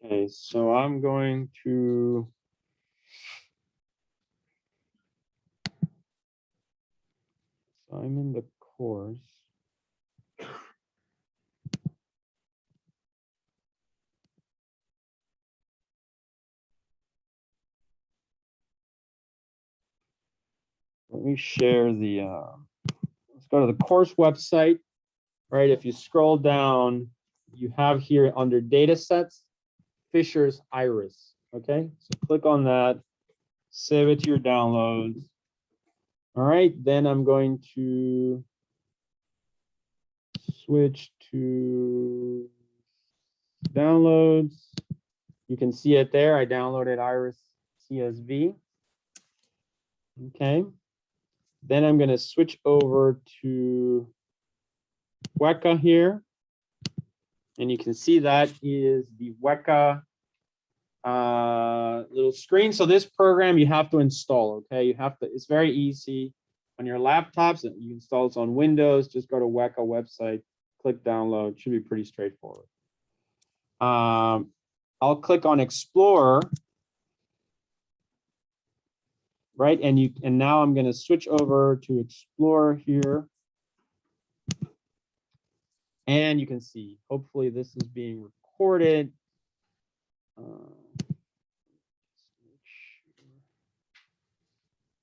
Okay, so I'm going to I'm in the course. Let me share the, let's go to the course website, right? If you scroll down, you have here under data sets, Fisher's iris, okay? So click on that, save it to your downloads. All right, then I'm going to switch to downloads. You can see it there. I downloaded Iris CSV. Okay. Then I'm going to switch over to Weka here. And you can see that is the Weka little screen. So this program you have to install, okay? You have to, it's very easy on your laptops. You install it on Windows, just go to Weka website, click download, should be pretty straightforward. I'll click on Explorer, right? And now I'm going to switch over to Explorer here. And you can see, hopefully this is being recorded. You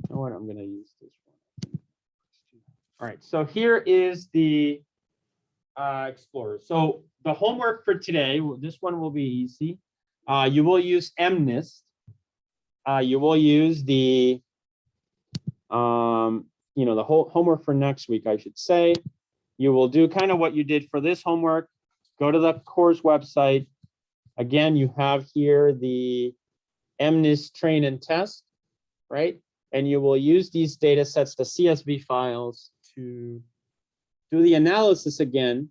know what? I'm going to use this one. All right, so here is the Explorer. So the homework for today, this one will be easy. You will use MNIST. You will use the, the whole homework for next week, I should say. You will do kind of what you did for this homework. Go to the course website. Again, you have here the MNIST train and test, right? And you will use these data sets, the CSV files, to do the analysis again,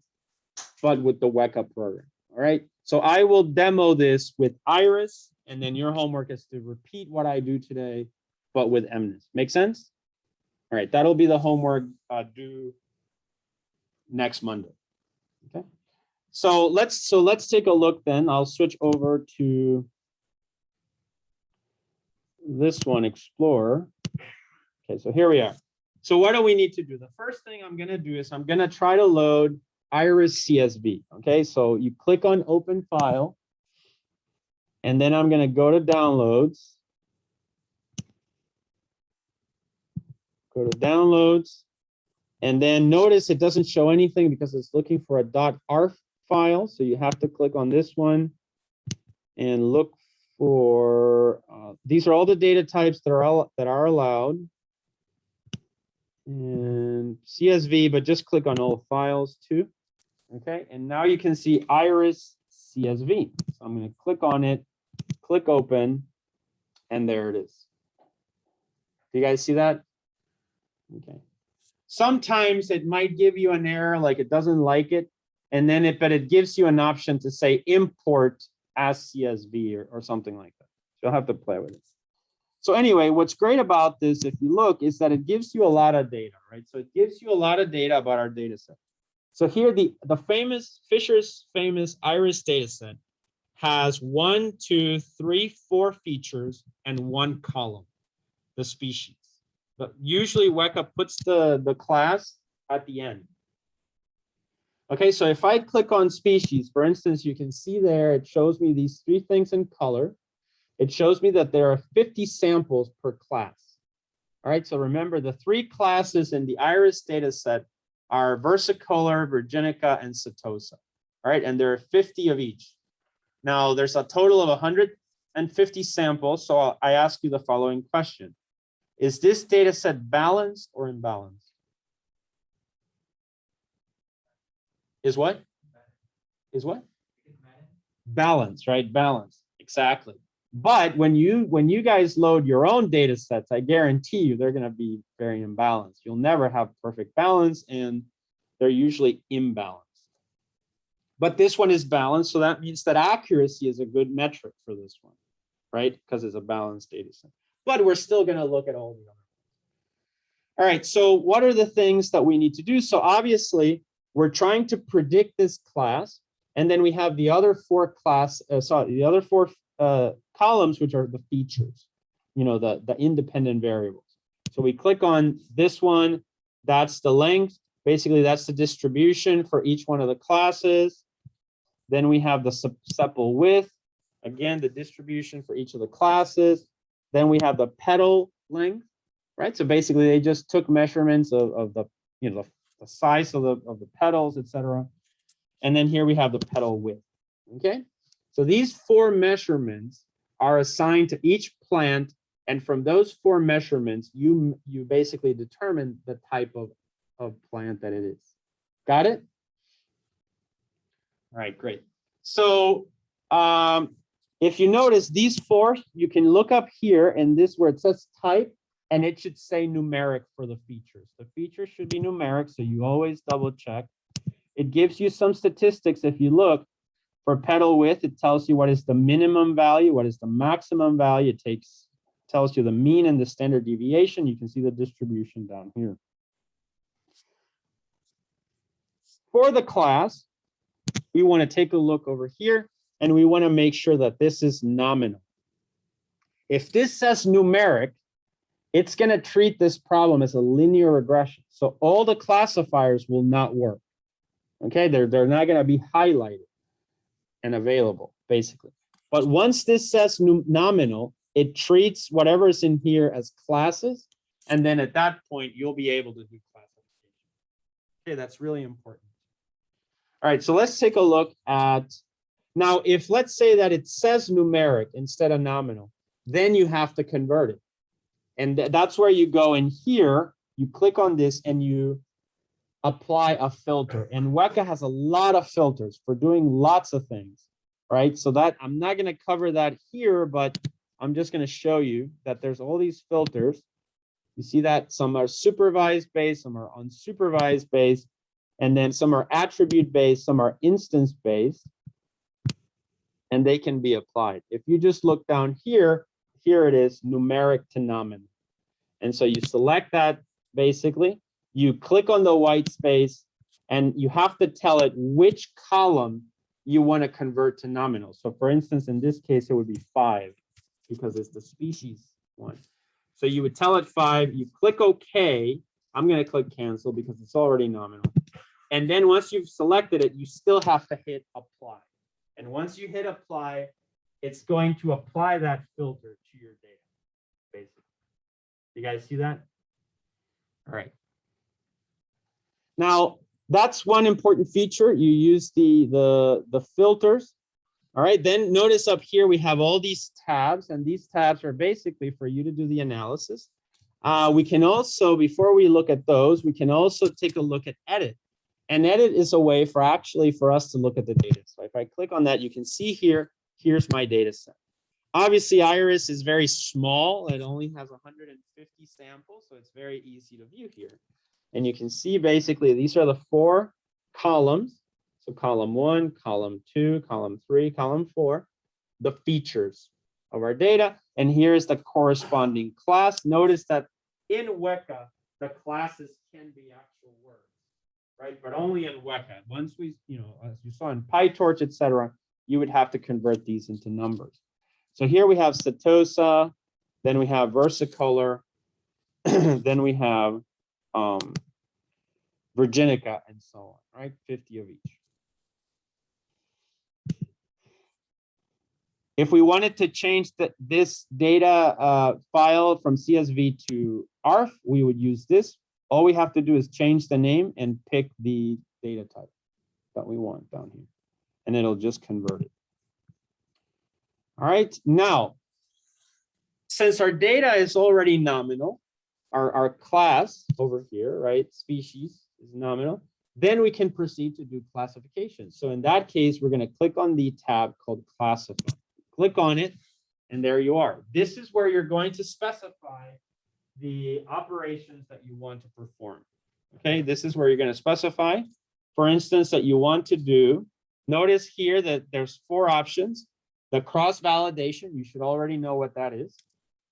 but with the Weka program, all right? So I will demo this with Iris, and then your homework is to repeat what I do today, but with MNIST. Make sense? All right, that'll be the homework due next Monday, okay? So let's take a look then. I'll switch over to this one, Explorer. Okay, so here we are. So what do we need to do? The first thing I'm gonna do is I'm gonna try to load Iris CSV, okay? So you click on Open File, and then I'm gonna go to Downloads. Go to Downloads, and then notice it doesn't show anything because it's looking for a .arf file. So you have to click on this one and look for, these are all the data types that are allowed. And CSV, but just click on all files too. Okay, and now you can see Iris CSV. So I'm going to click on it, click open, and there it is. Do you guys see that? Okay. Sometimes it might give you an error, like it doesn't like it, and then but it gives you an option to say import as CSV or something like that. So you'll have to play with it. So anyway, what's great about this, if you look, is that it gives you a lot of data, right? So it gives you a lot of data about our data set. So here, the Fisher's famous Iris data set has 1, 2, 3, 4 features and 1 column, the species. But usually Weka puts the class at the end. Okay, so if I click on species, for instance, you can see there, it shows me these 3 things in color. It shows me that there are 50 samples per class. All right, so remember the 3 classes in the Iris data set are versicolor, virginica, and setosa. All right, and there are 50 of each. Now there's a total of 150 samples, so I ask you the following question. Is this data set balanced or imbalanced? Is what? Is what? Balance, right? Balance, exactly. But when you guys load your own data sets, I guarantee you they're going to be very imbalanced. You'll never have perfect balance, and they're usually imbalanced. But this one is balanced, so that means that accuracy is a good metric for this one, right? Because it's a balanced data set. But we're still going to look at all the other ones. All right, so what are the things that we need to do? So obviously, we're trying to predict this class. And then we have the other four columns, which are the features, you know, the independent variables. So we click on this one, that's the length. Basically, that's the distribution for each one of the classes. Then we have the sepal width, again, the distribution for each of the classes. Then we have the petal length, right? So basically, they just took measurements of the, you know, the size of the petals, etc. And then here we have the petal width, okay? So these four measurements are assigned to each plant, and from those four measurements, you basically determine the type of plant that it is. Got it? All right, great. So if you notice these four, you can look up here and this where it says type, and it should say numeric for the features. The features should be numeric, so you always double check. It gives you some statistics. If you look for petal width, it tells you what is the minimum value, what is the maximum value. It tells you the mean and the standard deviation. You can see the distribution down here. For the class, we want to take a look over here, and we want to make sure that this is nominal. If this says numeric, it's going to treat this problem as a linear regression. So all the classifiers will not work. Okay, they're not going to be highlighted and available, basically. But once this says nominal, it treats whatever is in here as classes, and then at that point, you'll be able to do classification. Okay, that's really important. All right, so let's take a look at, now if let's say that it says numeric instead of nominal, then you have to convert it. And that's where you go in here, you click on this and you apply a filter. And Weka has a lot of filters for doing lots of things, right? So that I'm not gonna cover that here, but I'm just gonna show you that there's all these filters. You see that some are supervised based, some are unsupervised based, and then some are attribute based, some are instance based, and they can be applied. If you just look down here, here it is, numeric to nominal. And so you select that basically, you click on the white space, and you have to tell it which column you want to convert to nominal. So for instance, in this case, it would be 5 because it's the species one. So you would tell it 5, you click OK. I'm going to click cancel because it's already nominal. And then once you've selected it, you still have to hit apply. And once you hit apply, it's going to apply that filter to your data, basically. You guys see that? All right. Now, that's one important feature. You use the filters. All right, then notice up here we have all these tabs, and these tabs are basically for you to do the analysis. We can also, before we look at those, we can also take a look at edit. And edit is a way for us to look at the data. So if I click on that, you can see here, here's my data set. Obviously, Iris is very small. It only has 150 samples, so it's very easy to view here. And you can see basically these are the 4 columns. So column 1, column 2, column 3, column 4, the features of our data. And here's the corresponding class. Notice that in Weka, the classes can be actual words, right? But only in Weka. Once we, as you saw in PyTorch, etc., you would have to convert these into numbers. So here we have Setosa, then we have versicolor, then we have Virginica, and so on, right? 50 of each. If we wanted to change this data file from CSV to ARF, we would use this. All we have to do is change the name and pick the data type that we want down here, and it'll just convert it. All right, now, since our data is already nominal, our class over here, right, species is nominal, then we can proceed to do classification. So in that case, we're going to click on the tab called classify. Click on it, and there you are. This is where you're going to specify the operations that you want to perform. Okay, this is where you're going to specify, for instance, that you want to do. Notice here that there's 4 options. The cross-validation, you should already know what that is.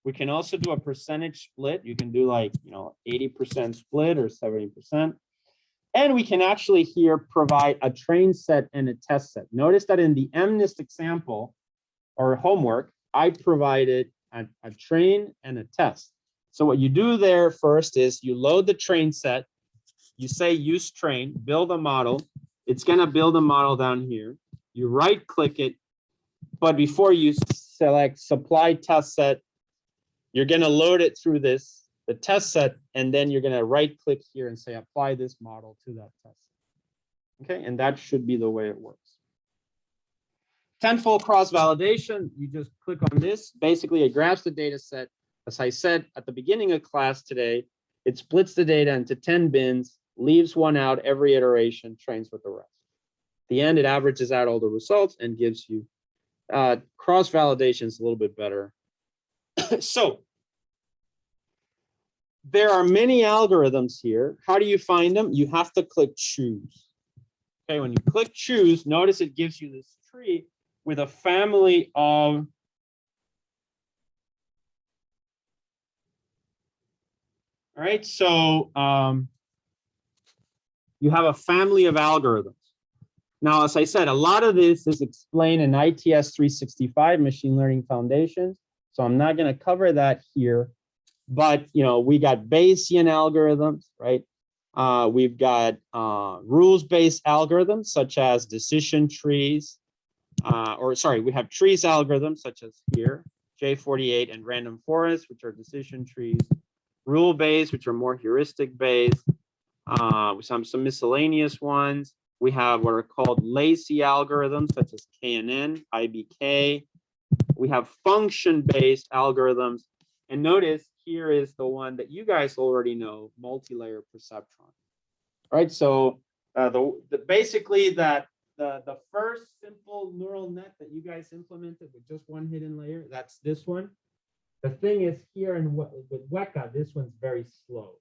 We can also do a percentage split. You can do like, 80% split or 70%. And we can actually here provide a train set and a test set. Notice that in the MNIST example or homework, I provided a train and a test. So what you do there first is you load the train set, you say use train, build a model. It's gonna build a model down here. You right click it, but before you select supply test set, you're gonna load it through this, the test set, and then you're gonna right click here and say apply this model to that test set. Okay, and that should be the way it works. Tenfold cross-validation, you just click on this. Basically, it grabs the data set. As I said at the beginning of class today, it splits the data into 10 bins, leaves one out every iteration, trains with the rest. At the end, it averages out all the results and gives you cross-validation is a little bit better. So there are many algorithms here. How do you find them? You have to click choose. Okay, when you click choose, notice it gives you this tree with a family of all right, so you have a family of algorithms. Now, as I said, a lot of this is explained in ITS 365 Machine Learning Foundations, so I'm not going to cover that here. But we got Bayesian algorithms, right? We've got rules-based algorithms such as decision trees, we have trees algorithms such as here, J48 and random forest, which are decision trees, rule-based, which are more heuristic-based, some miscellaneous ones. We have what are called lazy algorithms such as KNN, IBK. We have function-based algorithms. And notice here is the one that you guys already know, multilayer perceptron. All right, so basically the first simple neural net that you guys implemented with just one hidden layer, that's this one. The thing is here with Weka, this one's very slow.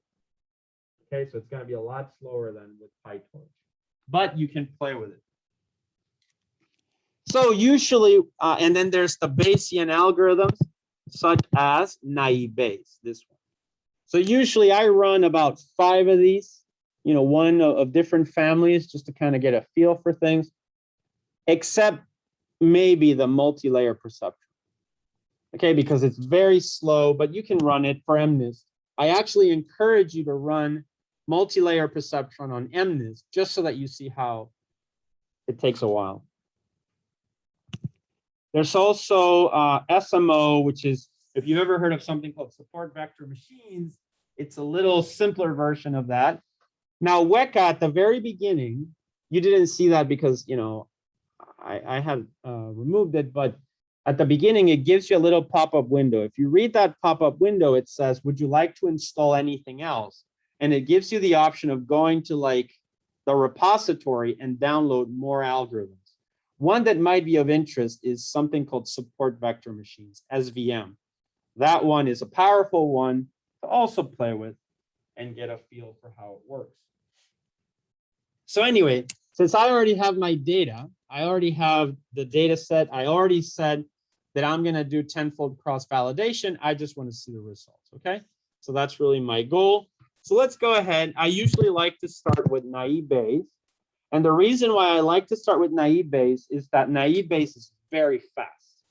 Okay, so it's going to be a lot slower than with PyTorch, but you can play with it. So usually, and then there's the Bayesian algorithms, such as naive Bayes, this one. So usually I run about 5 of these, one of different families, just to kind of get a feel for things, except maybe the multi-layer perceptron. Okay, because it's very slow, but you can run it for MNIST. I actually encourage you to run multi-layer perceptron on MNIST, just so that you see how it takes a while. There's also SMO, which is, if you've ever heard of something called support vector machines, it's a little simpler version of that. Now, Weka, at the very beginning, you didn't see that because, I had removed it, but at the beginning, it gives you a little pop-up window. If you read that pop-up window, it says, would you like to install anything else? And it gives you the option of going to the repository and download more algorithms. One that might be of interest is something called support vector machines, SVM. That one is a powerful one to also play with and get a feel for how it works. So anyway, since I already have my data, I already have the data set, I already said that I'm going to do tenfold cross-validation. I just want to see the results, okay? So that's really my goal. So let's go ahead. I usually like to start with naive Bayes. And the reason why I like to start with naive Bayes is that naive Bayes is very fast.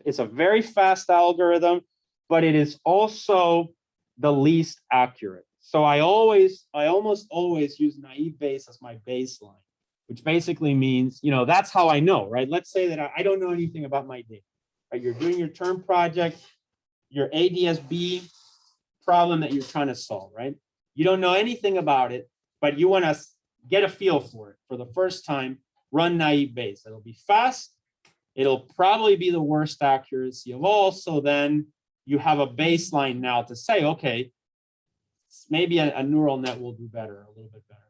It's a very fast algorithm, but it is also the least accurate. So I almost always use naive Bayes as my baseline, which basically means, that's how I know, right? Let's say that I don't know anything about my data, right? You're doing your term project, your ADS-B problem that you're trying to solve, right? You don't know anything about it, but you want to get a feel for it for the first time, run naive Bayes. It'll be fast. It'll probably be the worst accuracy of all. So then you have a baseline now to say, okay, maybe a neural net will do better, a little bit better.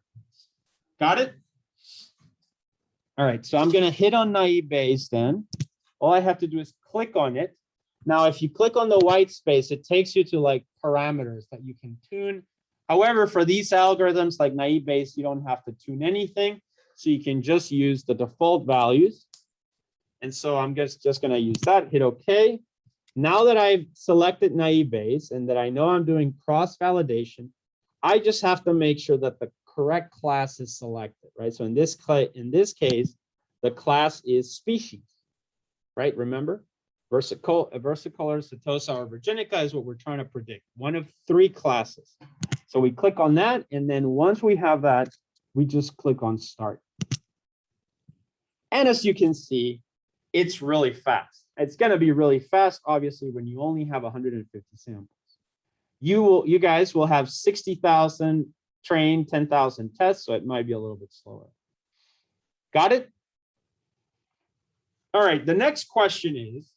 Got it? All right, so I'm going to hit on naive Bayes then. All I have to do is click on it. Now, if you click on the white space, it takes you to parameters that you can tune. However, for these algorithms like naive Bayes, you don't have to tune anything. So you can just use the default values. And so I'm just going to use that, hit OK. Now that I've selected naive Bayes and that I know I'm doing cross-validation, I just have to make sure that the correct class is selected, right? So in this case, the class is species, right? Remember, versicolor, setosa, or virginica is what we're trying to predict. One of 3 classes. So we click on that, and then once we have that, we just click on start. And as you can see, it's really fast. It's going to be really fast, obviously, when you only have 150 samples. You guys will have 60,000 trained, 10,000 tests, so it might be a little bit slower. Got it? All right, the next question is,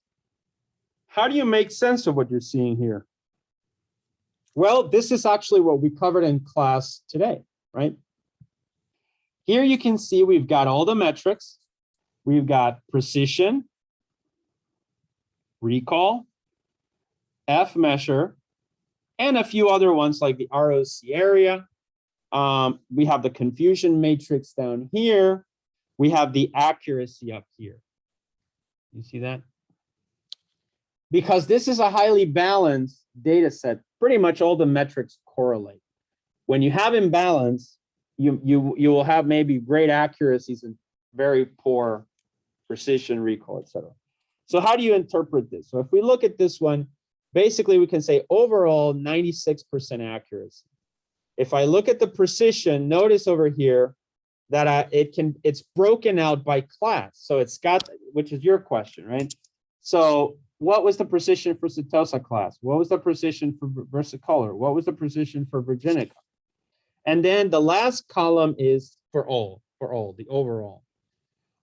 how do you make sense of what you're seeing here? Well, this is actually what we covered in class today, right? Here you can see we've got all the metrics. We've got precision, recall, F measure, and a few other ones like the ROC area. We have the confusion matrix down here. We have the accuracy up here. You see that? Because this is a highly balanced data set, pretty much all the metrics correlate. When you have imbalance, you will have maybe great accuracies and very poor precision, recall, etc. So how do you interpret this? So if we look at this one, basically we can say overall 96% accuracy. If I look at the precision, notice over here that it's broken out by class. So it's got, which is your question, right? So what was the precision for setosa class? What was the precision for versicolor? What was the precision for virginica? And then the last column is for all, the overall.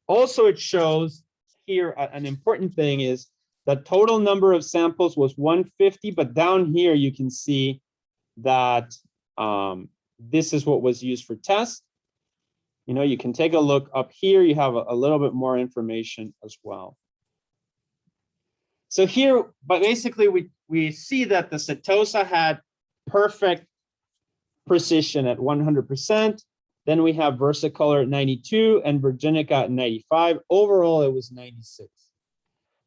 Also, it shows here an important thing is the total number of samples was 150, but down here you can see that this is what was used for test. You know, you can take a look up here. You have a little bit more information as well. So here, but basically we see that the setosa had perfect precision at 100%. Then we have versicolor at 92 and virginica at 95. Overall, it was 96.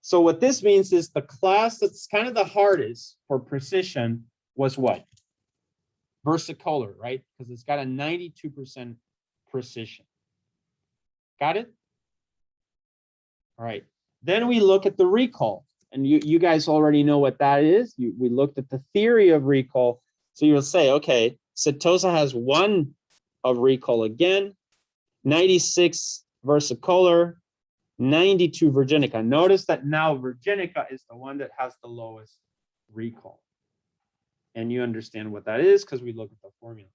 So what this means is the class that's kind of the hardest for precision was what? Versicolor, right? Because it's got a 92% precision. Got it? All right. Then we look at the recall. And you guys already know what that is. We looked at the theory of recall. So you'll say, okay, setosa has 1 of recall again, 96 versicolor, 92 virginica. Notice that now virginica is the one that has the lowest recall. And you understand what that is because we look at the formula.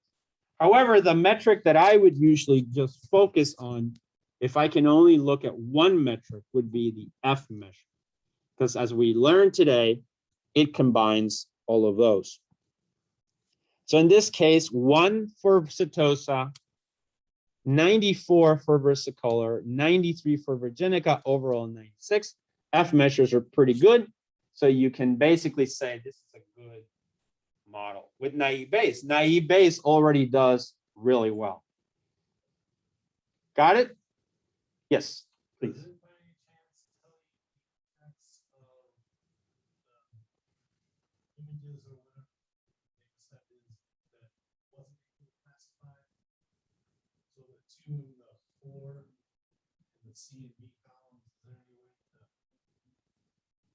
However, the metric that I would usually just focus on, if I can only look at one metric, would be the F measure. Because as we learned today, it combines all of those. So in this case, 1 for setosa, 94 for versicolor, 93 for virginica, overall 96. F measures are pretty good. So you can basically say this is a good model. With naive Bayes. Naive Bayes already does really well. Got it? Yes, please.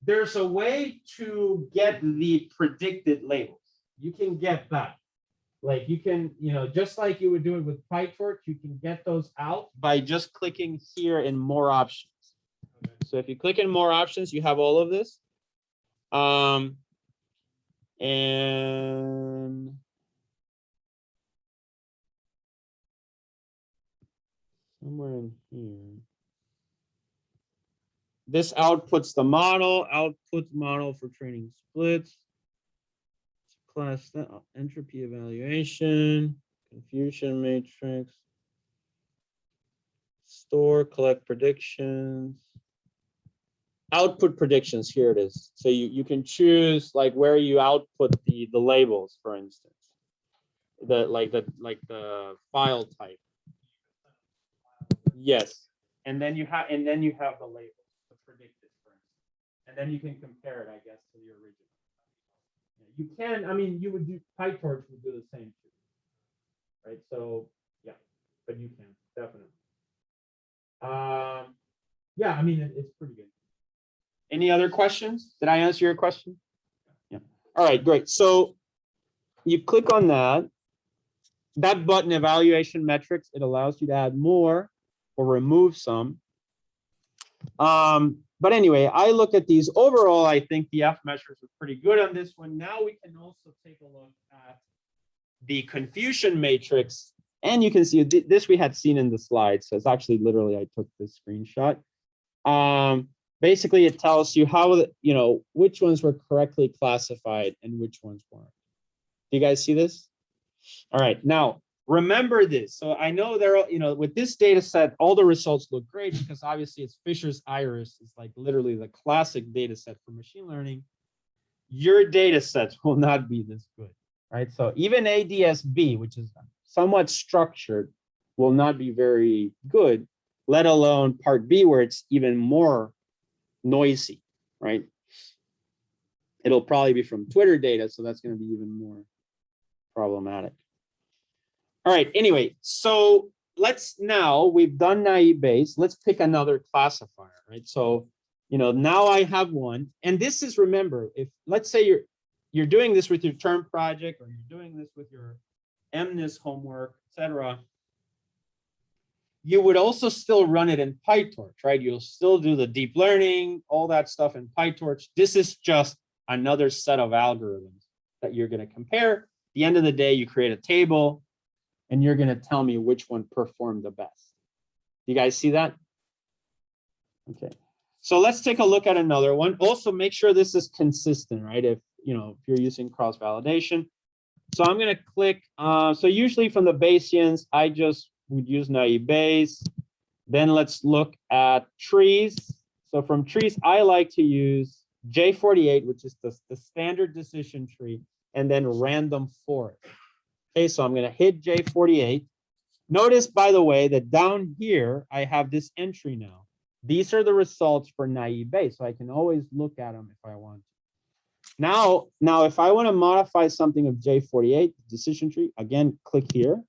There's a way to get the predicted labels. You can get that. Like you can, just like you would do it with PyTorch, you can get those out by just clicking here in more options. Okay. So if you click in more options, you have all of this. And somewhere in here. This outputs the model, outputs model for training splits, class entropy evaluation, confusion matrix, store, collect predictions, output predictions. Here it is. So you can choose like where you output the labels, for instance, the file type. Yes, and then you have the labels. Predicted, for instance. And then you can compare it, I guess, to the original. You can, you would do PyTorch would do the same too, right? So but you can definitely. Yeah, I mean, it's pretty good. Any other questions? Did I answer your question? Yeah. All right, great. So you click on that. That button, evaluation metrics, it allows you to add more or remove some. But anyway, I look at these. Overall, I think the F measures are pretty good on this one. Now we can also take a look at the confusion matrix. And you can see this we had seen in the slides. So it's actually literally, I took this screenshot. Basically, it tells you how, which ones were correctly classified and which ones weren't. Do you guys see this? All right, now remember this. So I know there are, with this data set, all the results look great because obviously it's Fisher's iris. It's like literally the classic data set for machine learning. Your data sets will not be this good, right? So even ADS-B, which is somewhat structured, will not be very good, let alone part B, where it's even more noisy, right? It'll probably be from Twitter data, so that's going to be even more problematic. All right, anyway, so we've done naive Bayes, let's pick another classifier, right? So, now I have one, and this is, remember, if let's say you're doing this with your term project, or you're doing this with your MNIST homework, etc., you would also still run it in PyTorch, right? You'll still do the deep learning, all that stuff in PyTorch. This is just another set of algorithms that you're going to compare. At the end of the day, you create a table, and you're going to tell me which one performed the best. You guys see that? Okay. So let's take a look at another one. Also, make sure this is consistent, right? If you're using cross-validation. So I'm going to click. So usually from the Bayesians, I just would use naive Bayes. Then let's look at trees. So from trees, I like to use J48, which is the standard decision tree, and then random forest. Okay, so I'm going to hit J48. Notice, by the way, that down here, I have this entry now. These are the results for naive Bayes, so I can always look at them if I want. Now, if I want to modify something of J48, decision tree, again, click here,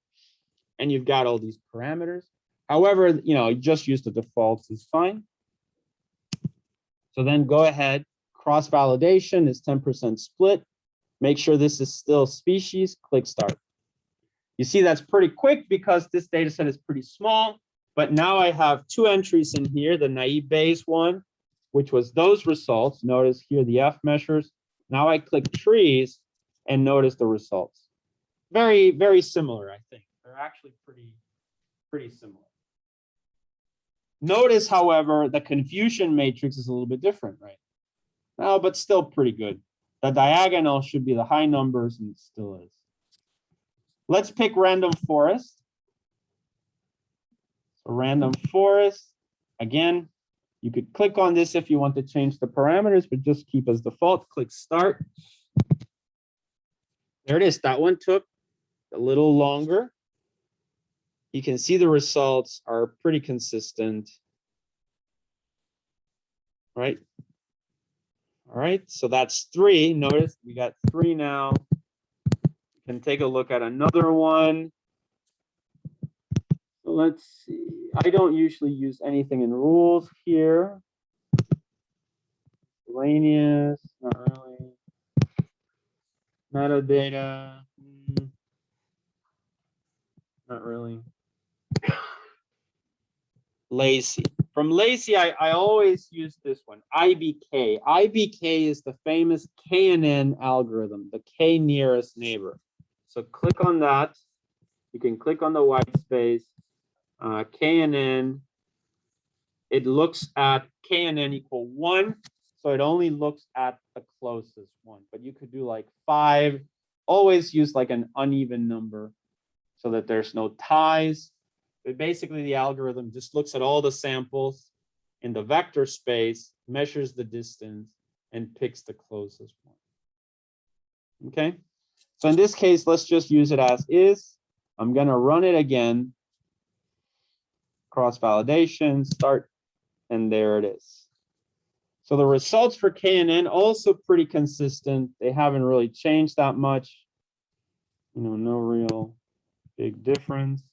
and you've got all these parameters. However, just use the defaults is fine. So then go ahead, cross-validation is 10% split. Make sure this is still species, click start. You see that's pretty quick because this data set is pretty small, but now I have two entries in here, the naive Bayes one, which was those results. Notice here the F measures. Now I click trees and notice the results. Very, very similar, I think. They're actually pretty similar. Notice, however, the confusion matrix is a little bit different, right? No, but still pretty good. The diagonal should be the high numbers, and it still is. Let's pick random forest. So random forest, again, you could click on this if you want to change the parameters, but just keep as default, click start. There it is, that one took a little longer. You can see the results are pretty consistent, right? All right, so that's 3. Notice we got 3 now. You can take a look at another one. So let's see. I don't usually use anything in rules here. Miscellaneous, not really. Metadata, not really. Lazy. From Lazy, I always use this one, IBK. IBK is the famous KNN algorithm, the K nearest neighbor. So click on that. You can click on the white space, KNN. It looks at KNN equal 1. So it only looks at the closest one, but you could do like 5. Always use like an uneven number so that there's no ties. But basically, the algorithm just looks at all the samples in the vector space, measures the distance, and picks the closest one. Okay, so in this case, let's just use it as is. I'm going to run it again. Cross-validation, start, and there it is. So the results for KNN also pretty consistent. They haven't really changed that much. No real big difference.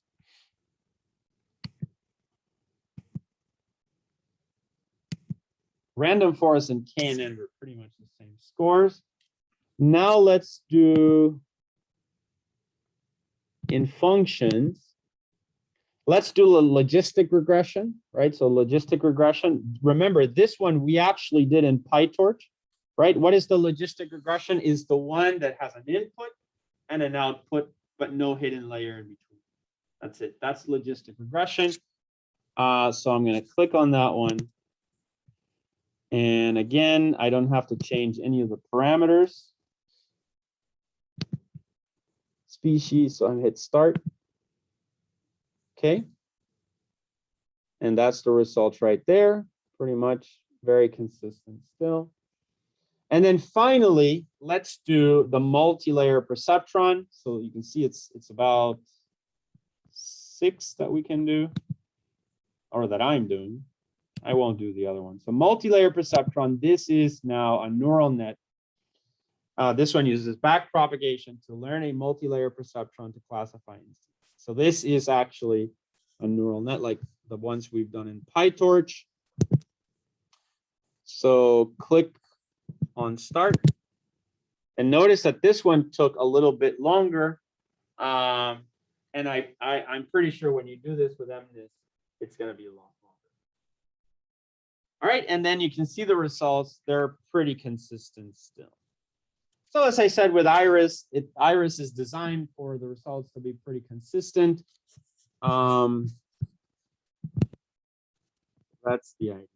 Random forest and KNN were pretty much the same scores. Now let's do in functions. Let's do a logistic regression, right? So logistic regression. Remember, this one we actually did in PyTorch, right? What is the logistic regression? Is the one that has an input and an output, but no hidden layer in between. That's it. That's logistic regression. So I'm going to click on that one. And again, I don't have to change any of the parameters. Species, so I hit start. Okay. And that's the results right there. Pretty much very consistent still. And then finally, let's do the multi-layer perceptron. So you can see it's about 6 that we can do, or that I'm doing. I won't do the other one. So multi-layer perceptron, this is now a neural net. This one uses back propagation to learn a multi-layer perceptron to classify instances. So this is actually a neural net like the ones we've done in PyTorch. So click on start. And notice that this one took a little bit longer. And I'm pretty sure when you do this with MNIST, it's going to be a lot longer. All right, and then you can see the results. They're pretty consistent still. So as I said with Iris, Iris is designed for the results to be pretty consistent. That's the idea.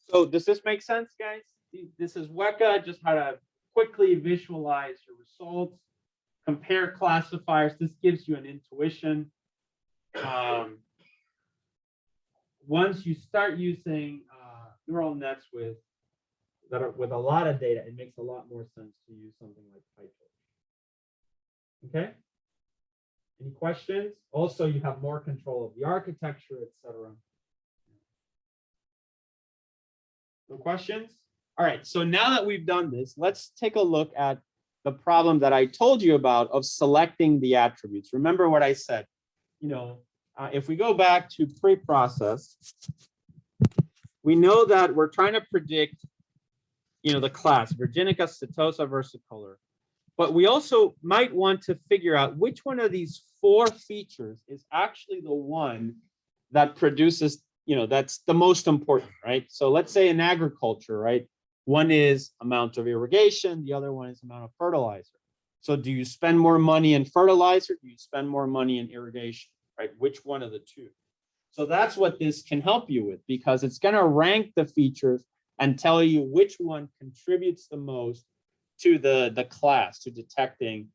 So does this make sense, guys? This is Weka, just how to quickly visualize your results, compare classifiers. This gives you an intuition. Once you start using neural nets with a lot of data, it makes a lot more sense to use something like PyTorch. Okay. Any questions? Also, you have more control of the architecture, etc. No questions? All right. So now that we've done this, let's take a look at the problem that I told you about of selecting the attributes. Remember what I said. You know, if we go back to pre-process, we know that we're trying to predict, you know, the class Virginica, Setosa, versicolor. But we also might want to figure out which one of these 4 features is actually the one that produces, you know, that's the most important, right? So let's say in agriculture, right? One is amount of irrigation, the other one is amount of fertilizer. So do you spend more money in fertilizer? Do you spend more money in irrigation, right? Which one of the 2? So that's what this can help you with, because it's going to rank the features and tell you which one contributes the most to the class, to detecting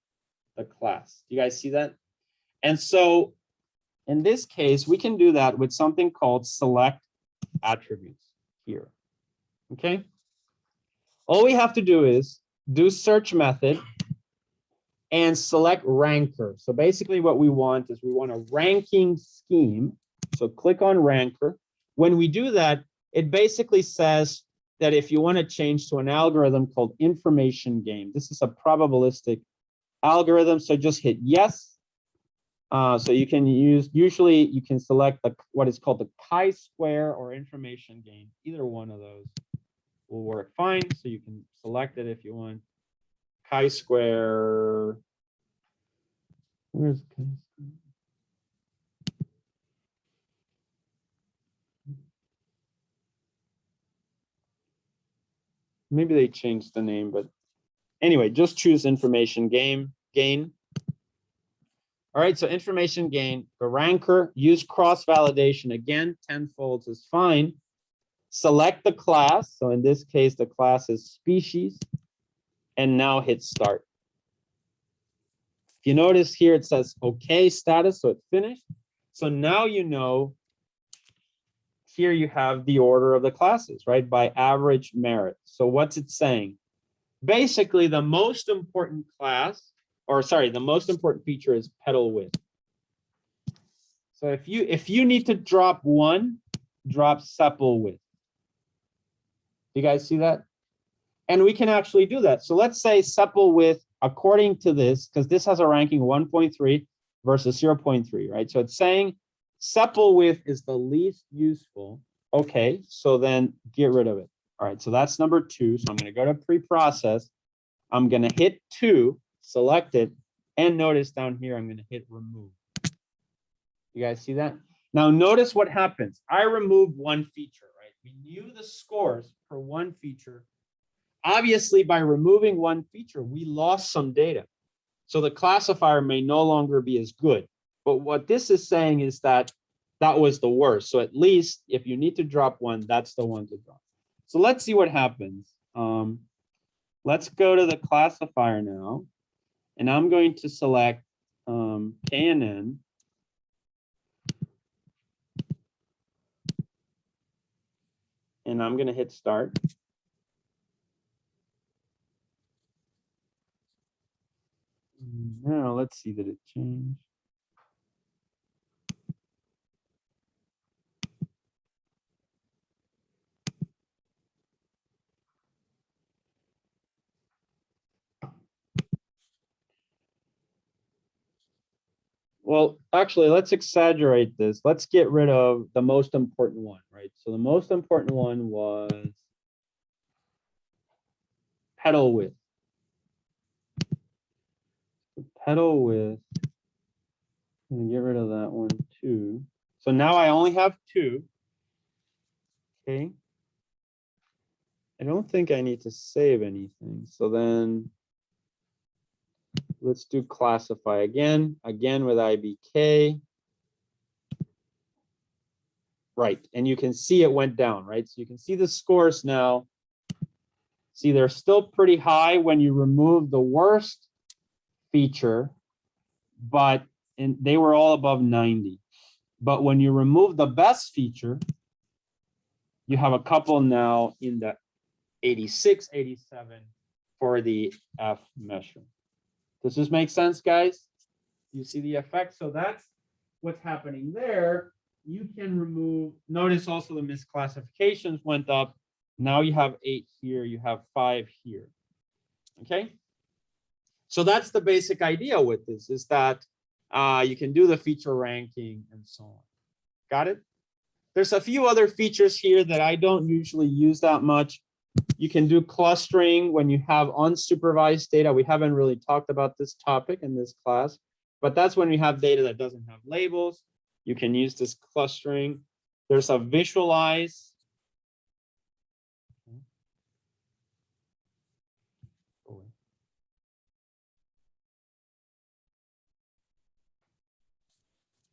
the class. Do you guys see that? And so in this case, we can do that with something called select attributes here. Okay. All we have to do is do search method and select ranker. So basically what we want is we want a ranking scheme. So click on ranker. When we do that, it basically says that if you want to change to an algorithm called information gain, this is a probabilistic algorithm. So just hit yes. So you can use, usually you can select what is called the chi-square or information gain. Either one of those will work fine. So you can select it if you want. Chi-square. Where's chi-square? Maybe they changed the name, but anyway, just choose information gain. All right, so information gain, the ranker, use cross-validation. Again, 10-folds is fine. Select the class. So in this case, the class is species. And now hit start. If you notice here, it says OK status, so it's finished. So now you know, here you have the order of the classes, right? By average merit. So what's it saying? Basically, the most important class, or sorry, the most important feature is petal width. So if you need to drop 1, drop sepal width. Do you guys see that? And we can actually do that. So let's say sepal width, according to this, because this has a ranking 1.3 versus 0.3, right? So it's saying sepal width is the least useful Okay, so then get rid of it. All right, so that's number 2. So I'm going to go to pre-process. I'm going to hit 2, select it, and notice down here, I'm going to hit remove. You guys see that? Now notice what happens. I removed one feature, right? We knew the scores for one feature. Obviously, by removing one feature, we lost some data. So the classifier may no longer be as good. But what this is saying is that that was the worst. So at least if you need to drop one, that's the one to drop. So let's see what happens. Let's go to the classifier now. And I'm going to select KNN. And I'm going to hit start. Now let's see that it changed. Well, actually, let's exaggerate this. Let's get rid of the most important one, right? So the most important one was pedal width. Pedal width. I'm gonna get rid of that one too. So now I only have 2. Okay. I don't think I need to save anything. So then let's do classify again with IBK. Right, and you can see it went down, right? So you can see the scores now. See, they're still pretty high when you remove the worst feature, but they were all above 90. But when you remove the best feature, you have a couple now in the 86, 87 for the F measure. Does this make sense, guys? You see the effect? So that's what's happening there. You can remove, notice also the misclassifications went up. Now you have 8 here, you have 5 here. Okay? So that's the basic idea with this, is that you can do the feature ranking and so on. Got it? There's a few other features here that I don't usually use that much. You can do clustering when you have unsupervised data. We haven't really talked about this topic in this class, but that's when we have data that doesn't have labels. You can use this clustering. There's a visualize.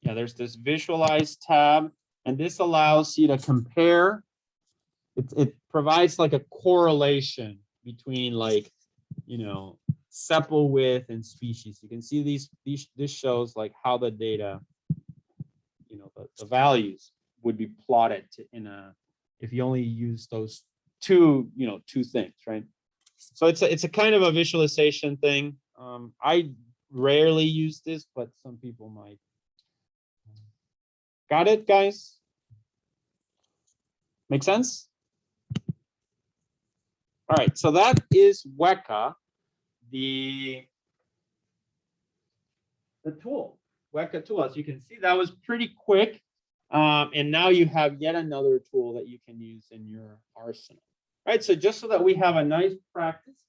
Yeah, there's this visualize tab, and this allows you to compare. It provides like a correlation between, like, you know, sepal width and species. You can see this shows like how the data, you know, the values would be plotted in a, if you only use those two things, right? So it's a kind of a visualization thing. I rarely use this, but some people might. Got it, guys? Make sense? All right, so that is Weka, the tool, Weka tool. As you can see, that was pretty quick. And now you have yet another tool that you can use in your arsenal. All right, so just so that we have a nice practice,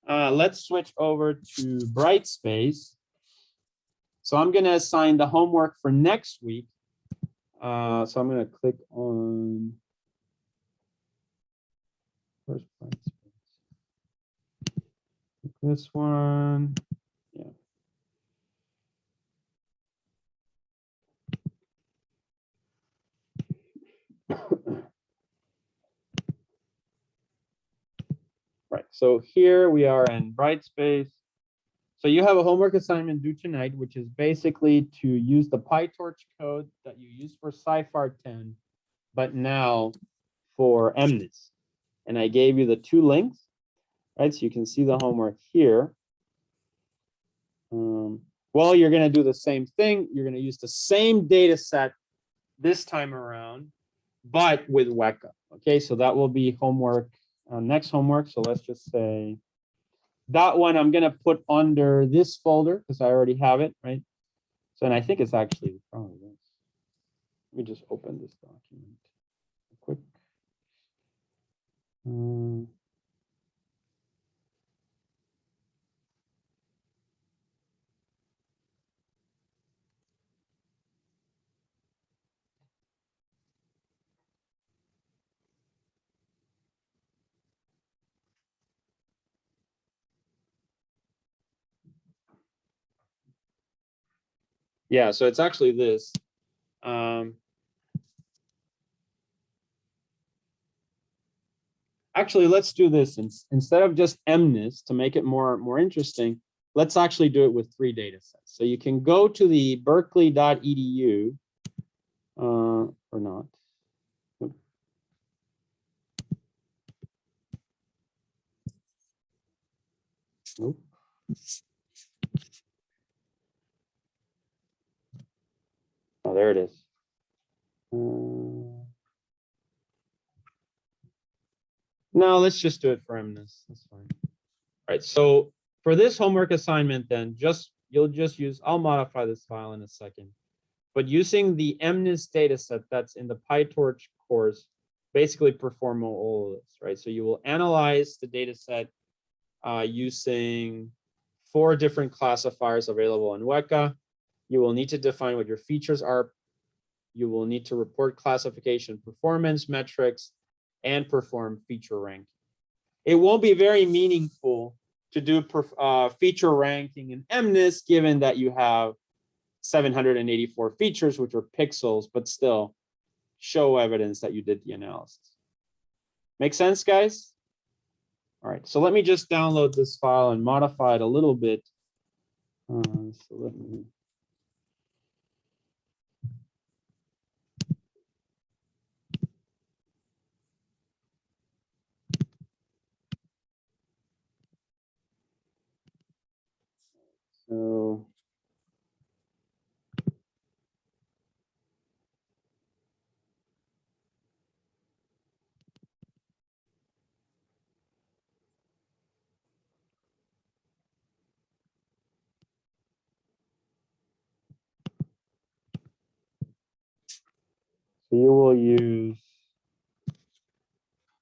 let's switch over to Brightspace. So I'm going to assign the homework for next week. So I'm going to click on first Brightspace. This one, yeah. Right, so here we are in Brightspace. So you have a homework assignment due tonight, which is basically to use the PyTorch code that you use for Sci-Far 10, but now for MNIST. And I gave you the 2 links, right? So you can see the homework here. Well, you're going to do the same thing. You're going to use the same data set this time around, but with Weka. Okay, so that will be homework, next homework. So let's just say that one I'm going to put under this folder because I already have it, right? So, and I think it's actually probably this. Let me just open this document. quick. Yeah, so it's actually this. Actually, let's do this. Instead of just MNIST, to make it more interesting, let's actually do it with 3 data sets. So you can go to the berkeley.edu, or not. Nope. Oh, there it is. No, let's just do it for MNIST. That's fine. All right, so for this homework assignment, then you'll just use, I'll modify this file in a second, but using the MNIST data set that's in the PyTorch course, basically perform all of this, right? So you will analyze the data set using 4 different classifiers available in Weka. You will need to define what your features are. You will need to report classification performance metrics and perform feature ranking. It won't be very meaningful to do feature ranking in MNIST, given that you have 784 features, which are pixels, but still show evidence that you did the analysis. Make sense, guys? All right, so let me just download this file and modify it a little bit. So you will use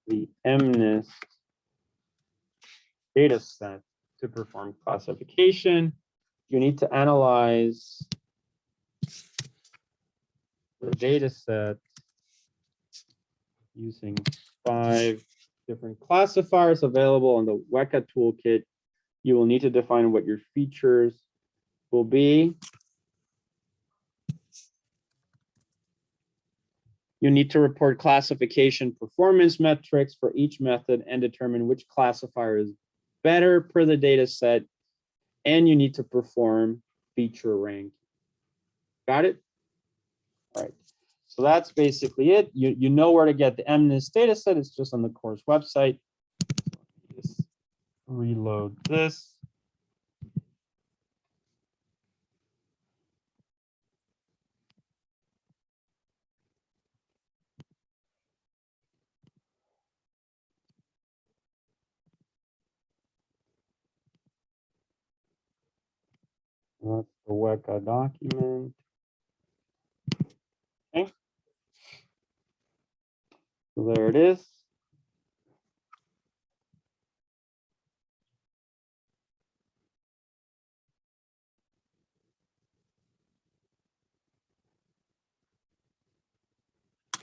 the MNIST data set to perform classification. You need to analyze the data set using 5 different classifiers available on the Weka toolkit. You will need to define what your features will be. You need to report classification performance metrics for each method and determine which classifier is better per the data set. And you need to perform feature ranking. Got it? All right. So that's basically it. You know where to get the MNIST data set. It's just on the course website. Just reload this. That's the Weka document. Okay. So there it is.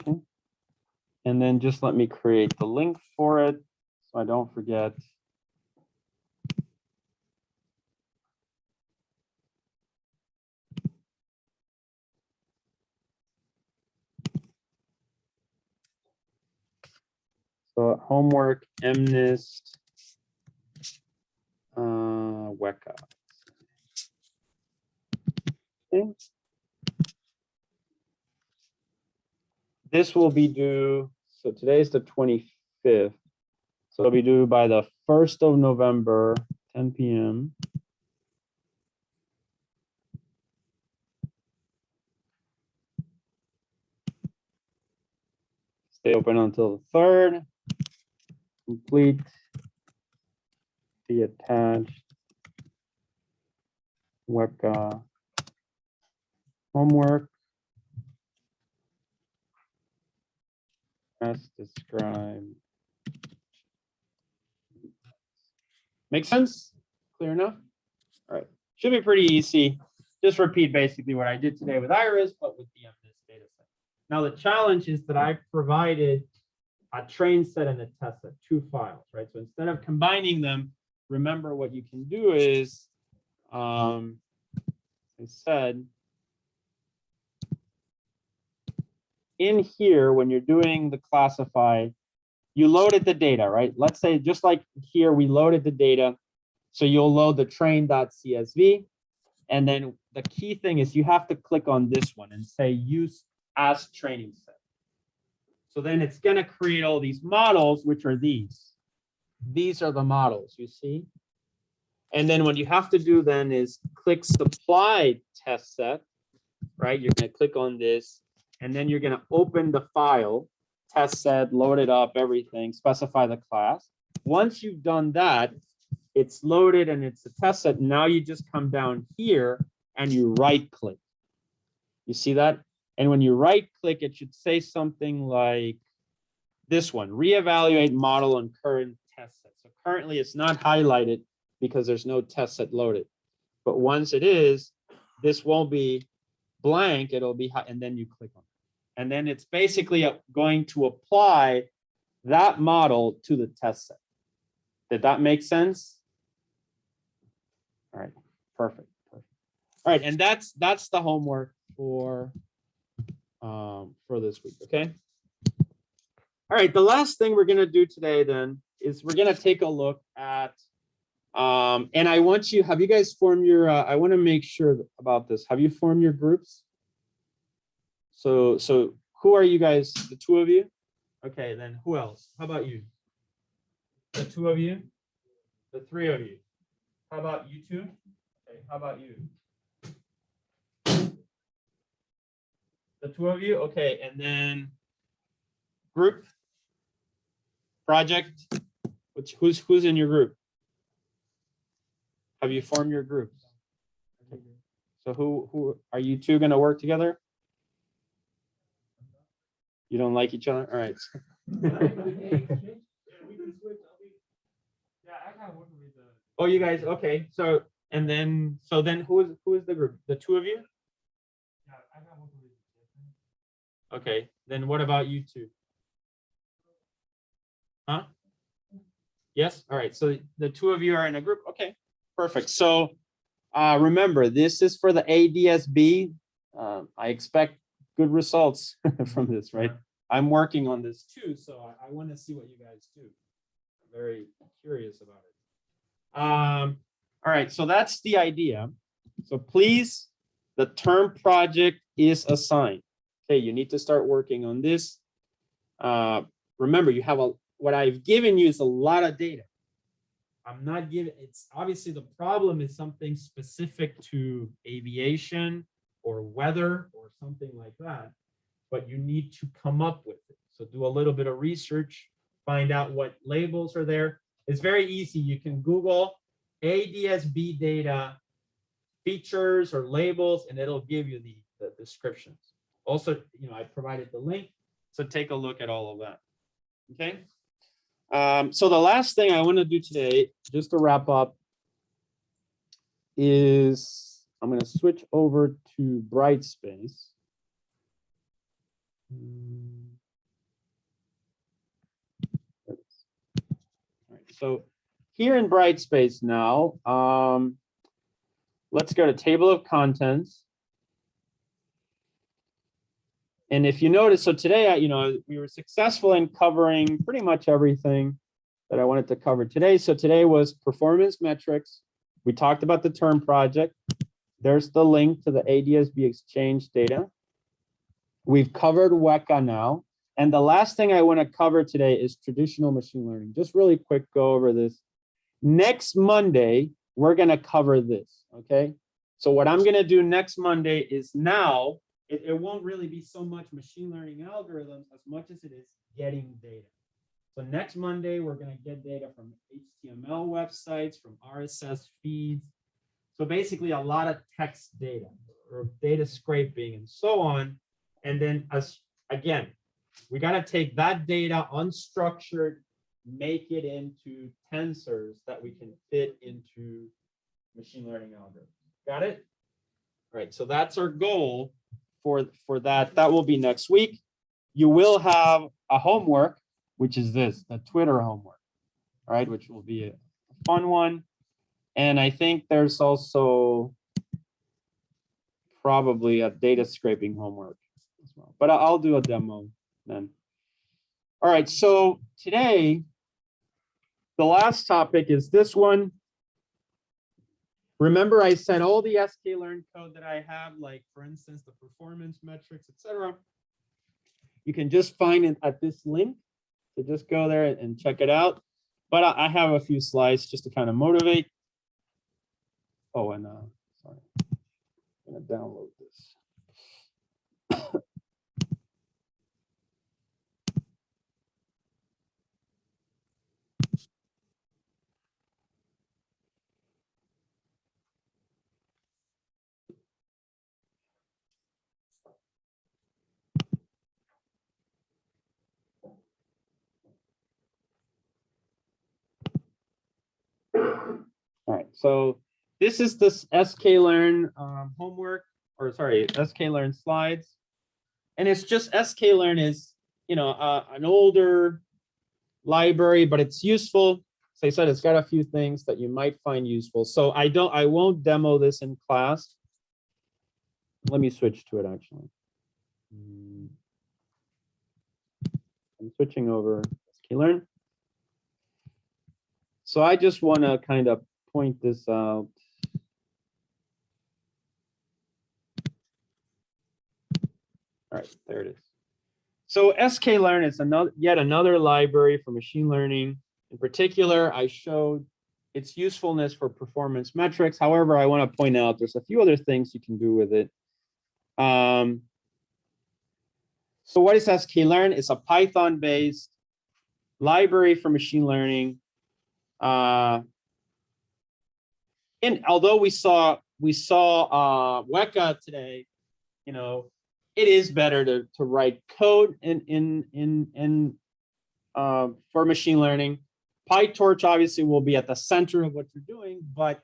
Okay. And then just let me create the link for it so I don't forget. So homework MNIST Weka. Okay. This will be due, so today is the 25th. So it'll be due by the 1st of November, 10 p.m. Stay open until the 3rd. Complete the attached Weka homework. As described. Make sense? Clear enough? All right. Should be pretty easy. Just repeat basically what I did today with Iris, but with the MNIST data set. Now the challenge is that I provided a train set and a test set, 2 files, right? So instead of combining them, remember what you can do is, I said, in here, when you're doing the classify, you loaded the data, right? Let's say just like here, we loaded the data. So you'll load the train.csv. And then the key thing is you have to click on this one and say use as training set. So then it's going to create all these models, which are these. These are the models, you see? And then what you have to do then is click supply test set, right? You're going to click on this, and then you're going to open the file, test set, load it up, everything, specify the class. Once you've done that, it's loaded and it's a test set. Now you just come down here and you right click. You see that? And when you right click, it should say something like this one, reevaluate model on current test set. So currently it's not highlighted because there's no test set loaded. But once it is, this won't be blank, it'll be, and then you click on it. And then it's basically going to apply that model to the test set. Did that make sense? All right, perfect. All right, and that's the homework for this week, okay? All right, the last thing we're gonna do today then is we're gonna take a look at, and I want you, have you guys formed your, I wanna make sure about this. Have you formed your groups? So who are you guys, the 2 of you? Okay, then who else? How about you? The 2 of you? The 3 of you? How about you 2? Okay, how about you? The 2 of you? Okay, and then group, project, who's in your group? Have you formed your groups? Okay. So who are you 2 going to work together? You don't like each other? All right. Oh, you guys, okay. So then who is the group? The 2 of you? Okay, then what about you 2? Huh? Yes, all right, so the 2 of you are in a group. Okay, perfect. So remember, this is for the ADSB. I expect good results from this, right? I'm working on this too, so I want to see what you guys do. I'm very curious about it. All right, so that's the idea. So please, the term project is assigned. Okay, you need to start working on this. Remember, you have what I've given you is a lot of data. I'm not giving, it's obviously the problem is something specific to aviation or weather or something like that, but you need to come up with it. So do a little bit of research, find out what labels are there. It's very easy. You can Google ADSB data features or labels, and it'll give you the descriptions. Also, I provided the link, so take a look at all of that. Okay. So the last thing I want to do today, just to wrap up, is I'm going to switch over to Brightspace. All right, so here in Brightspace now, let's go to table of contents. And if you notice, so today, we were successful in covering pretty much everything that I wanted to cover today. So today was performance metrics. We talked about the term project. There's the link to the ADSB exchange data. We've covered Weka now. And the last thing I want to cover today is traditional machine learning. Just really quick, go over this. Next Monday, we're going to cover this, okay? So what I'm going to do next Monday is now, it won't really be so much machine learning algorithms as much as it is getting data. So next Monday, we're going to get data from HTML websites, from RSS feeds. So basically a lot of text data or data scraping and so on. And then again, We got to take that data unstructured, make it into tensors that we can fit into machine learning algorithms. Got it? All right, so that's our goal for that. That will be next week. You will have a homework, which is this, the Twitter homework, all right, which will be a fun one. And I think there's also probably a data scraping homework as well, but I'll do a demo then. All right, so today, the last topic is this one. Remember, I said all the sklearn code that I have, like for instance, the performance metrics, etc. You can just find it at this link. So just go there and check it out. But I have a few slides just to kind of motivate. Oh, and sorry, I'm gonna download this. All right, so this is this sklearn homework, or sorry, sklearn slides, and it's just sklearn is, you know, an older library, but it's useful. As I said, it's got a few things that you might find useful. So I won't demo this in class. Let me switch to it actually. I'm switching over sklearn. So I just want to kind of point this out. All right, there it is. So sklearn is yet another library for machine learning. In particular, I showed its usefulness for performance metrics. However, I want to point out there's a few other things you can do with it. So what is sklearn? It's a Python-based library for machine learning. And although we saw Weka today, you know, it is better to write code for machine learning. PyTorch obviously will be at the center of what you're doing, but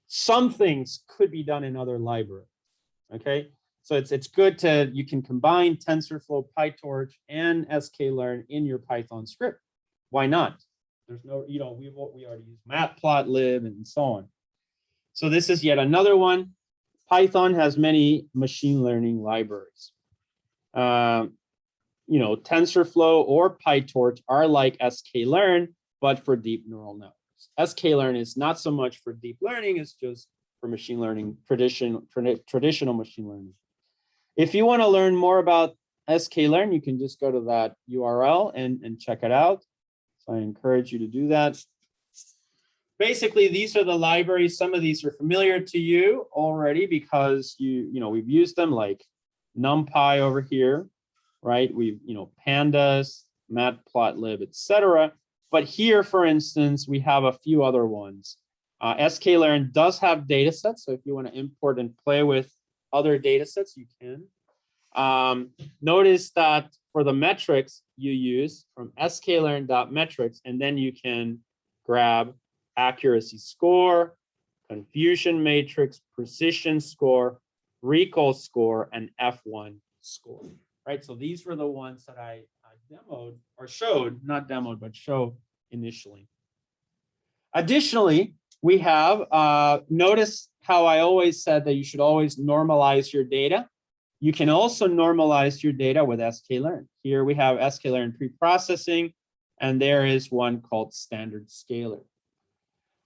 some things could be done in other libraries. Okay, so it's good you can combine TensorFlow, PyTorch, and sklearn in your Python script. Why not? There's no, you know, we already use Matplotlib and so on. So this is yet another one. Python has many machine learning libraries. You know, TensorFlow or PyTorch are like sklearn, but for deep neural networks. sklearn is not so much for deep learning, it's just for machine learning, traditional machine learning. If you want to learn more about sklearn, you can just go to that URL and check it out. So I encourage you to do that. Basically, these are the libraries. Some of these are familiar to you already because you know, we've used them, like NumPy over here, right? We've, you know, pandas, Matplotlib, etc. But here, for instance, we have a few other ones. sklearn does have data sets, so if you want to import and play with other data sets, you can. Notice that for the metrics you use from sklearn.metrics, and then you can grab accuracy score, confusion matrix, precision score, recall score, and F1 score, right? So these were the ones that I demoed or showed, not demoed, but showed initially. Additionally, we have, notice how I always said that you should always normalize your data. You can also normalize your data with sklearn. Here we have sklearn preprocessing, and there is one called standard scalar.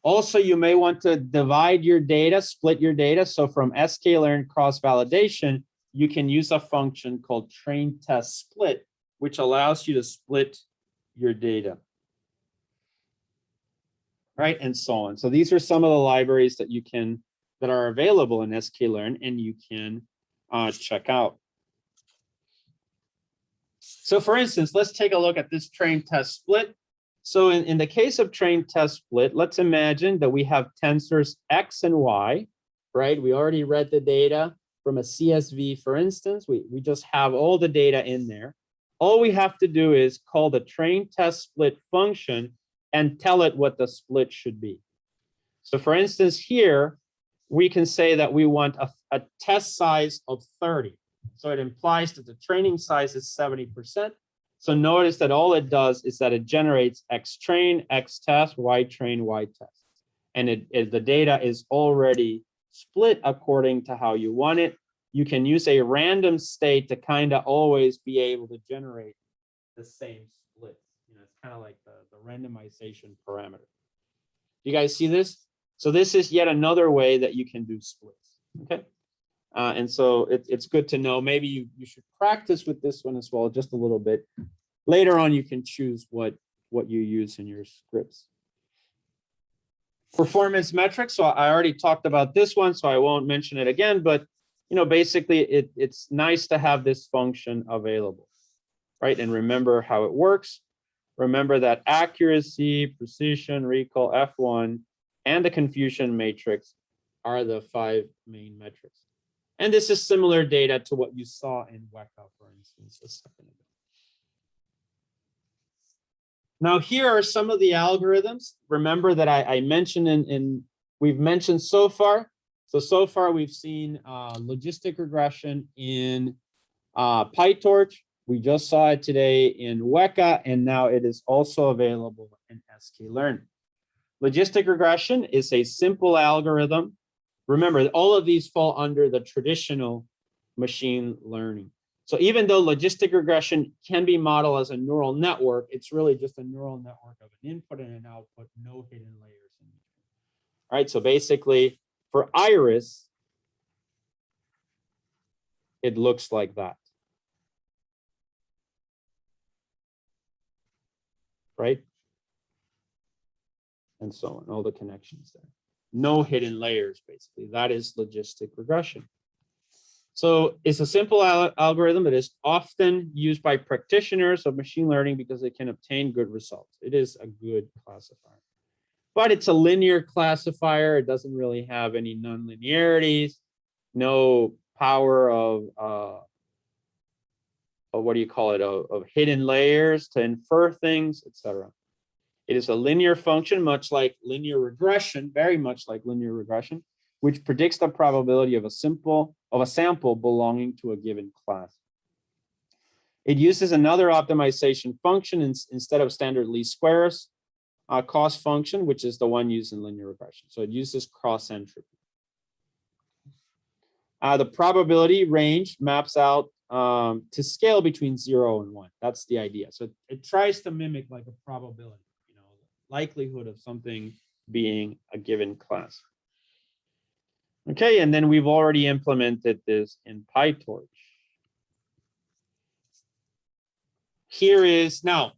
Also, you may want to divide your data, split your data. So from sklearn cross-validation, you can use a function called train test split, which allows you to split your data, right? And so on. So these are some of the libraries that that are available in sklearn, and you can check out. So for instance, let's take a look at this train test split. So in the case of train test split, let's imagine that we have tensors X and Y, right? We already read the data from a CSV, for instance. We just have all the data in there. All we have to do is call the train test split function and tell it what the split should be. So for instance, here, we can say that we want a test size of 30. So it implies that the training size is 70%. So notice that all it does is that it generates X train, X test, Y train, Y test. And the data is already split according to how you want it. You can use a random state to kind of always be able to generate the same splits. You know, it's kind of like the randomization parameter. You guys see this? So this is yet another way that you can do splits, okay? And so it's good to know. Maybe you should practice with this one as well, just a little bit. Later on, you can choose what you use in your scripts. Performance metrics. So I already talked about this one, so I won't mention it again. But you know, basically, it's nice to have this function available, right? And remember how it works. Remember that accuracy, precision, recall, F1, and the confusion matrix are the 5 main metrics. And this is similar data to what you saw in Weka, for instance, a second ago. Now, here are some of the algorithms. Remember that I mentioned we've mentioned so far. So far we've seen logistic regression in PyTorch. We just saw it today in Weka, and now it is also available in Sklearn. Logistic regression is a simple algorithm. Remember, all of these fall under the traditional machine learning. So even though logistic regression can be modeled as a neural network, it's really just a neural network of an input and an output, no hidden layers in between. All right, so basically for Iris, it looks like that. Right? And so on, all the connections there. No hidden layers, basically. That is logistic regression. So it's a simple algorithm that is often used by practitioners of machine learning because it can obtain good results. It is a good classifier. But it's a linear classifier. It doesn't really have any nonlinearities, no power of what do you call it, of hidden layers to infer things, etc. It is a linear function, much like linear regression, very much like linear regression, which predicts the probability of a sample belonging to a given class. It uses another optimization function instead of standard least squares cost function, which is the one used in linear regression. So it uses cross entropy. The probability range maps out to scale between 0 and 1. That's the idea. So it tries to mimic like a probability, you know, likelihood of something being a given class. Okay, and then we've already implemented this in PyTorch. Here is now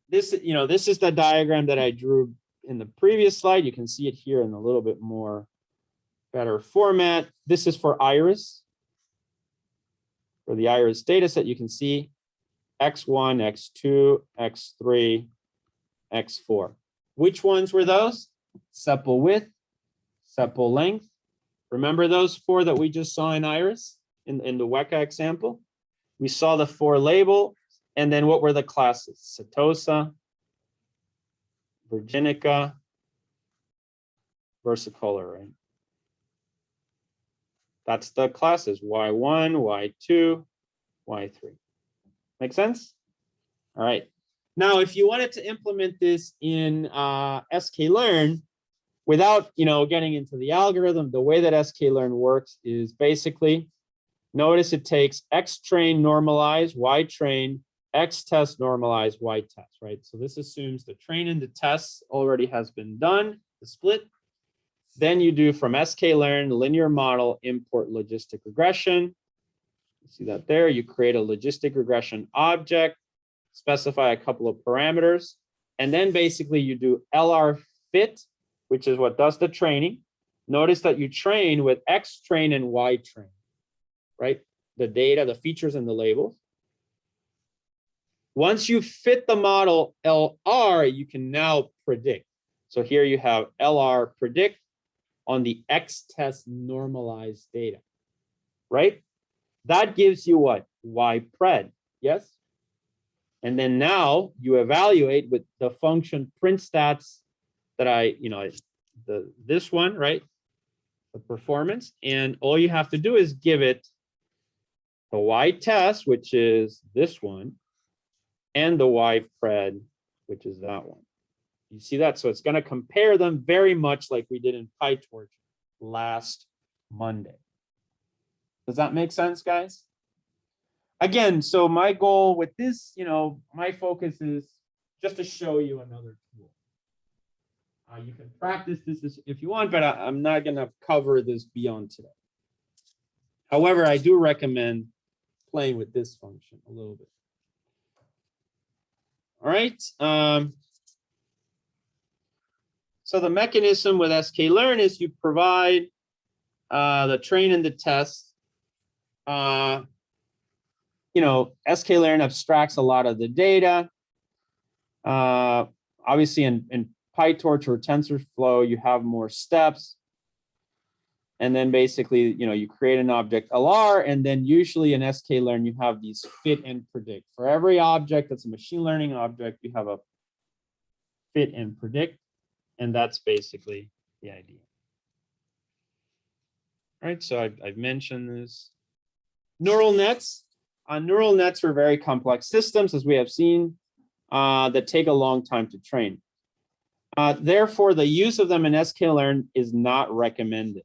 this, you know, this is the diagram that I drew in the previous slide. You can see it here in a little bit more better format. This is for Iris. For the Iris data set, you can see X1, X2, X3, X4. Which ones were those? Sepal width, sepal length. Remember those 4 that we just saw in Iris in the Weka example? We saw the 4 label, and then what were the classes? Setosa, Virginica, versicolor, right? That's the classes, Y1, Y2, Y3. Make sense? All right. Now, if you wanted to implement this in Sklearn, without, you know, getting into the algorithm, the way that Sklearn works is basically, notice it takes X train normalize, Y train, X test normalize, Y test, right? So this assumes the train and the test already has been done, the split. Then you do from Sklearn, linear model, import logistic regression. You see that there, you create a logistic regression object, specify a couple of parameters, and then basically you do LR fit, which is what does the training. Notice that you train with X train and Y train, right? The data, the features, and the labels. Once you fit the model LR, you can now predict. So here you have LR predict on the X test normalized data, right? That gives you what? Y pred, yes? And then now you evaluate with the function print stats that this one, right? The performance. And all you have to do is give it the Y test, which is this one, and the Y pred, which is that one. You see that? So it's going to compare them very much like we did in PyTorch last Monday. Does that make sense, guys? Again, so my goal with this, my focus is just to show you another tool. You can practice this if you want, but I'm not going to cover this beyond today. However, I do recommend playing with this function a little bit. All right. So the mechanism with sklearn is you provide the train and the test. Sklearn abstracts a lot of the data. Obviously, in PyTorch or TensorFlow, you have more steps. And then basically, you create an object LR, and then usually in sklearn, you have these fit and predict. For every object that's a machine learning object, you have a fit and predict, and that's basically the idea. All right, so I've mentioned this. Neural nets. Neural nets are very complex systems, as we have seen, that take a long time to train. Therefore, the use of them in sklearn is not recommended.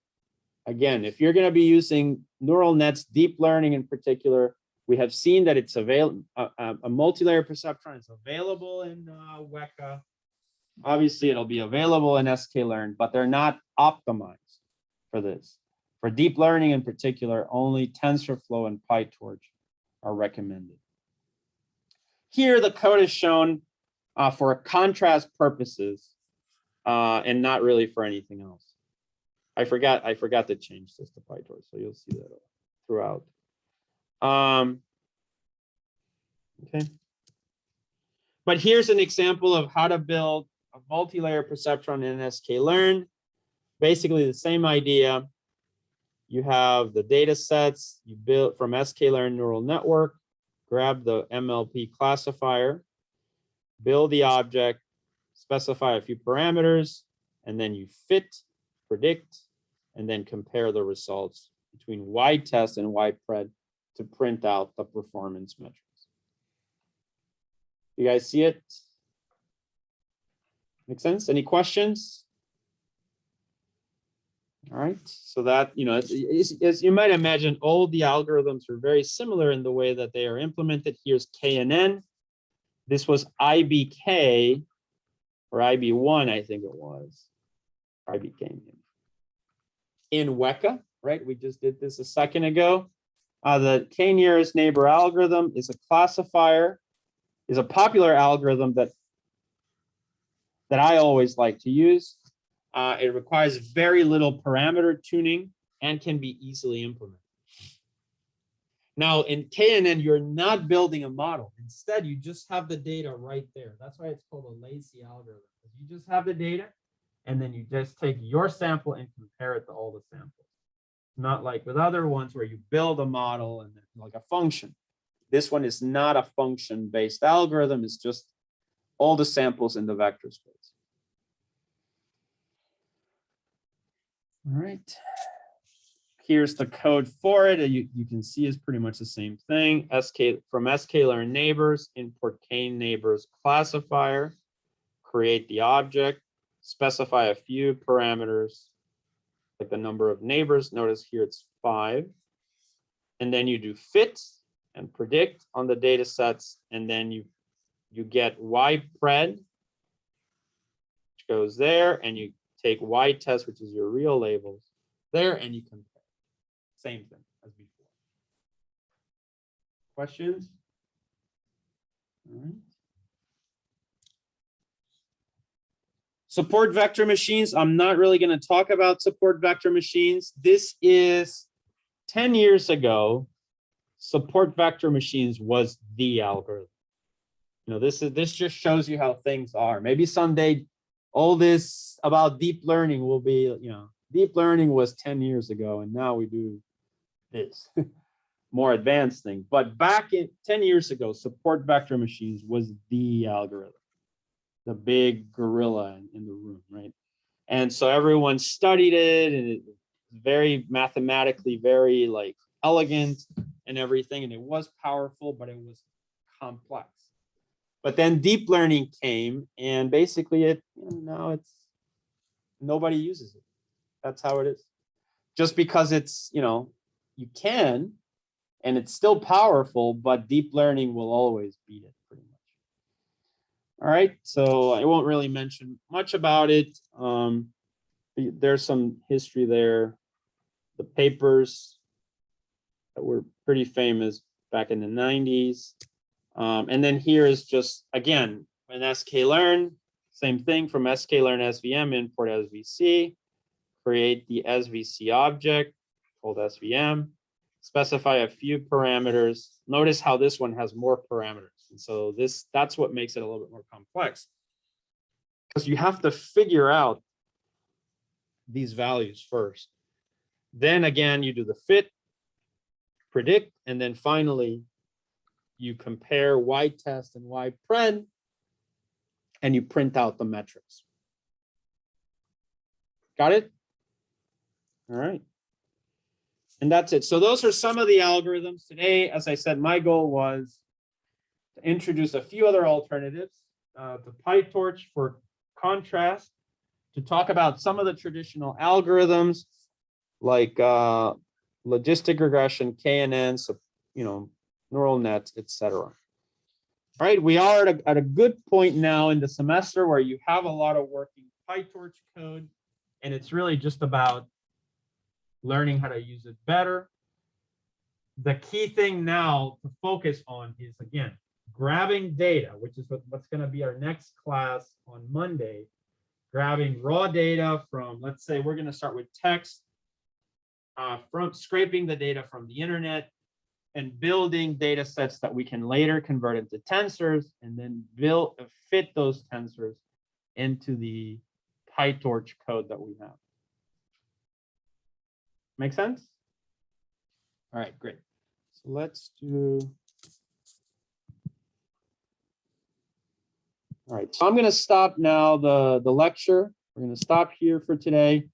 Again, if you're going to be using neural nets, deep learning in particular, we have seen that it's available. A multi-layer perceptron is available in Weka. Obviously, it'll be available in sklearn, but they're not optimized for this. For deep learning in particular, only TensorFlow and PyTorch are recommended. Here, the code is shown for contrast purposes and not really for anything else. I forgot to change this to PyTorch, so you'll see that throughout. Okay. But here's an example of how to build a multi-layer perceptron in sklearn. Basically the same idea. You have the data sets you build from sklearn neural network, grab the MLP classifier, build the object, specify a few parameters, and then you fit, predict, and then compare the results between Y test and Y pred to print out the performance metrics. You guys see it? Make sense? Any questions? All right, so that, as you might imagine, all the algorithms are very similar in the way that they are implemented. Here's KNN. This was IBK, or IB1, I think it was. IBK. In Weka, right? We just did this a second ago. The k-nearest neighbor algorithm is a classifier, is a popular algorithm that I always like to use. It requires very little parameter tuning and can be easily implemented. Now, in KNN, you're not building a model. Instead, you just have the data right there. That's why it's called a lazy algorithm. You just have the data, and then you just take your sample and compare it to all the samples. Not like with other ones where you build a model and like a function. This one is not a function-based algorithm. It's just all the samples in the vector space. All right. Here's the code for it. You can see it's pretty much the same thing. From sklearn neighbors, import k-neighbors classifier, create the object, specify a few parameters, like the number of neighbors. Notice here it's 5. And then you do fit and predict on the data sets. And then you get Y pred, which goes there, and you take Y test, which is your real labels, there, and you compare. Same thing as before. Questions? All right. Support vector machines. I'm not really going to talk about support vector machines. This is 10 years ago. Support vector machines was the algorithm. This just shows you how things are. Maybe someday all this about deep learning will be, deep learning was 10 years ago, and now we do this. more advanced thing. But back in 10 years ago, support vector machines was the algorithm, the big gorilla in the room, right? And so everyone studied it, and it was very mathematically, very like elegant and everything. And it was powerful, but it was complex. But then deep learning came, and basically now it's nobody uses it. That's how it is. Just because it's, you can, and it's still powerful, but deep learning will always beat it pretty much. All right, so I won't really mention much about it. There's some history there. The papers that were pretty famous back in the 90s. And then here is just, again, an sklearn, same thing from sklearn SVM, import SVC, create the SVC object called SVM, specify a few parameters. Notice how this one has more parameters. And so that's what makes it a little bit more complex, because you have to figure out these values first. Then again, you do the fit, predict, and then finally you compare Y test and Y print, and you print out the metrics. Got it? All right. And that's it. So those are some of the algorithms. Today, as I said, my goal was to introduce a few other alternatives, the PyTorch for contrast, to talk about some of the traditional algorithms like logistic regression, KNN, so, neural nets, etc. All right, we are at a good point now in the semester where you have a lot of working PyTorch code, and it's really just about learning how to use it better. The key thing now to focus on is, again, grabbing data, which is what's going to be our next class on Monday, grabbing raw data from, let's say we're going to start with text, from scraping the data from the internet and building data sets that we can later convert into tensors, and then fit those tensors into the PyTorch code that we have. Make sense? All right, great. So let's do. All right, so I'm going to stop now the lecture. We're going to stop here for today.